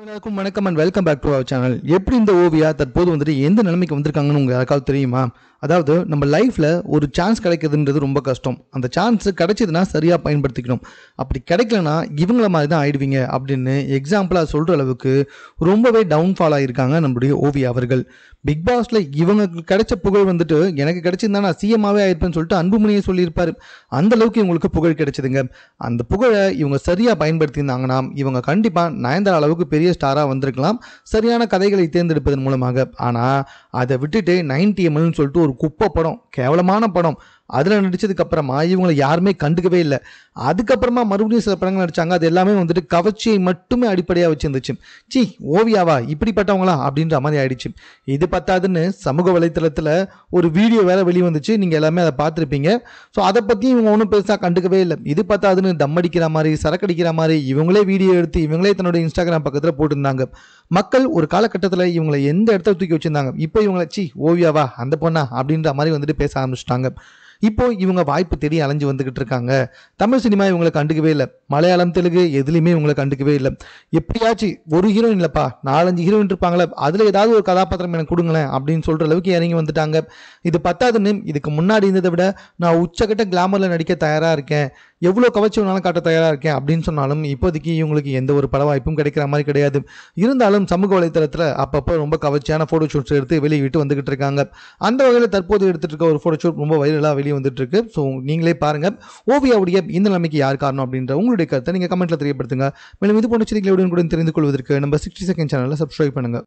எல்லாருக்கும் வணக்கம் and welcome back to our channel. எப்படி இந்த ஓவியா தற்போது வந்துட்டு எந்த நிலைமைக்கு வந்திருக்காங்கன்னு உங்களுக்கு யாருக்காவது தெரியுமா? அதாவது நம்ம லைஃப்பில் ஒரு சான்ஸ் கிடைக்கிறதுன்றது ரொம்ப கஷ்டம். அந்த சான்ஸ் கிடைச்சதுன்னா சரியாக பயன்படுத்திக்கணும். அப்படி கிடைக்கலனா இவங்கள மாதிரி தான் ஆயிடுவீங்க அப்படின்னு எக்ஸாம்பிளாக சொல்கிற அளவுக்கு ரொம்பவே டவுன்ஃபால் ஆகியிருக்காங்க நம்மளுடைய ஓவியா அவர்கள். பிக் பாஸில் இவங்களுக்கு கிடைச்ச புகழ் வந்துட்டு எனக்கு கிடைச்சிருந்தா நான் சிஎம்மாவே ஆயிருப்பேன்னு சொல்லிட்டு அன்புமணியை சொல்லியிருப்பார். அந்த அளவுக்கு இவங்களுக்கு புகழ் கிடைச்சதுங்க. அந்த புகழை இவங்க சரியாக பயன்படுத்தியிருந்தாங்கன்னா இவங்க கண்டிப்பாக நயன்தாரா அளவுக்கு பெரிய ஸ்டாராக வந்திருக்கலாம், சரியான கதைகளை தேர்ந்தெடுப்பதன் மூலமாக. ஆனால் அதை விட்டுட்டு 90mல்னு சொல்லிட்டு ஒரு குப்பை படம், கேவலமான படம், அதில் நடித்ததுக்கு அப்புறமா இவங்களை யாருமே கண்டுக்கவே இல்லை. அதுக்கப்புறமா மறுபடியும் சில படங்கள் நடித்தாங்க. அது எல்லாமே வந்துட்டு கவர்ச்சியை மட்டுமே அடிப்படையாக வச்சுருந்துச்சு. சி ஓவியாவா இப்படிப்பட்டவங்களா அப்படின்ற மாதிரி ஆயிடுச்சு. இது பத்தாதுன்னு சமூக வலைத்தளத்தில் ஒரு வீடியோ வேற வெளியே வந்துச்சு, நீங்கள் எல்லாமே அதை பார்த்துருப்பீங்க. ஸோ அதை பற்றி இவங்க ஒன்றும் பெருசாக கண்டுக்கவே இல்லை. இது பத்தாதுன்னு தம் அடிக்கிற மாதிரி, சரக்கடிக்கிற மாதிரி இவங்களே வீடியோ எடுத்து இவங்களே தன்னுடைய இன்ஸ்டாகிராம் பக்கத்தில் போட்டிருந்தாங்க. மக்கள் ஒரு காலகட்டத்தில் இவங்களை எந்த இடத்துல தூக்கி வச்சுருந்தாங்க, இப்போ இவங்களை சி ஓவியாவா அந்த பொண்ணா அப்படின்ற மாதிரி வந்துட்டு பேச ஆரம்பிச்சிட்டாங்க. இப்போ இவங்க வாய்ப்பு தேடி அலைஞ்சு வந்துகிட்டு இருக்காங்க. தமிழ் சினிமா இவங்களை கண்டுக்கவே இல்லை, மலையாளம் தெலுங்கு எதுலையுமே இவங்களை கண்டுக்கவே இல்லை. எப்படியாச்சும் ஒரு ஹீரோயின் இல்லைப்பா 4-5 ஹீரோயின் இருப்பாங்களே, அதில் ஏதாவது ஒரு கதாபாத்திரம் எனக்கு கொடுங்களேன் அப்படின்னு சொல்கிற அளவுக்கு இறங்கி வந்துட்டாங்க. இது பத்தாதுன்னு இதுக்கு முன்னாடி இருந்ததை விட நான் உச்சக்கட்ட கிளாமரில் நடிக்க தயாராக இருக்கேன், எவ்வளோ கவர்ச்சி வேணாலும் காட்ட தயாராக இருக்கேன் அப்படின்னு சொன்னாலும் இப்போதைக்கு இவங்களுக்கு எந்த ஒரு பட வாய்ப்பும் கிடைக்கிற மாதிரி கிடையாது. இருந்தாலும் சமூக வலைத்தளத்தில் அப்பப்போ ரொம்ப கவர்ச்சியான ஃபோட்டோ ஷூட்ஸ் எடுத்து வெளியிட்டு வந்துகிட்டு இருக்காங்க. அந்த வகையில் தற்போது எடுத்துகிட்டு இருக்க ஒரு ஃபோட்டோ ஷூட் ரொம்ப வைரலாக வெளியே வந்துட்டு இருக்கு. ஸோ நீங்களே பாருங்கள், ஓவியாவுடைய இந்த நிலைமைக்கு யார் காரணம் அப்படின்ற உங்களுடைய கருத்தை நீங்கள் கமெண்ட்டில் தெரியப்படுத்துங்க. மேலும் இது போன்ற செய்திகளை உடனுக்குடன் தெரிந்து கொள்வதற்கு நம்ம 60 செகண்ட் சேனலை சப்ஸ்கிரைப் பண்ணுங்கள்.